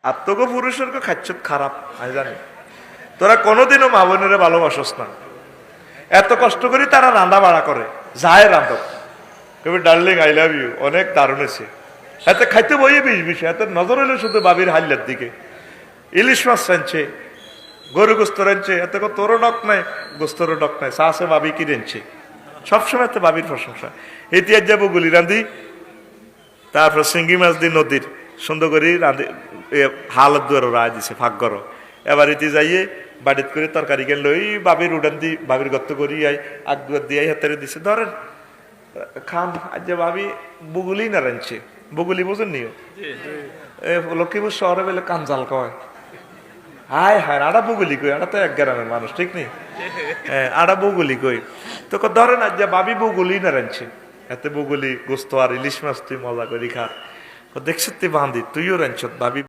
আর তোকে পুরুষের খাচ্ছ খারাপ আমি জানি। তোরা কোনোদিনও মা বোনেরা ভালোবাসস না, এত কষ্ট করি তারা রান্না বাড়া করে, যায় রান্ধব কবি ডার্লিং আই লাভ ইউ, অনেক দারুণ আছে, এত খাইতে বইয়ে বিষ এত নজর হইলো শুধু বাবির হাল্লার দিকে। ইলিশ মাছ রাঁধছে, গরু গোস্ত রাঁধছে, এত তোরও ডক নাই গোস্তরও ডক নাই, সাহসে বাবি কি রাঁধছে, সবসময় তো বাবির প্রশংসা। ইতিহাস যাবো গুলি রাঁধি, তারপর সিঙ্গি মাছ দিয়ে নদীর সুন্দর করে রাঁধে হালত দুয়ারও রায় দিছে ফাঁক করো। এবার ইতি যাইয়ে বাড়িত করে তরকারি গেল ওই বাবির উড়ান দি বাবির গত্ত করি আই আগ দুয়ার দিয়ে হাতারে দিছে, ধরেন খান। আজ যে ভাবি বুগুলি না রাঁধছে, বুগুলি বুঝেন নিও লক্ষ্মীপুর শহরে বেলে কাঞ্জাল কয়, হায় হায় আড়া বুগুলি কই, আড়া তো এক গ্রামের মানুষ ঠিক নেই, হ্যাঁ আড়া বুগুলি কই। তো ধরেন আজ যে ভাবি বুগুলি না রাঁধছে, এতে বুগুলি গোস্ত আর ইলিশ মাছ তুই মজা করি খা, দেখছিস তুই বাঁধি তুইও রাঁধছ ভাবি।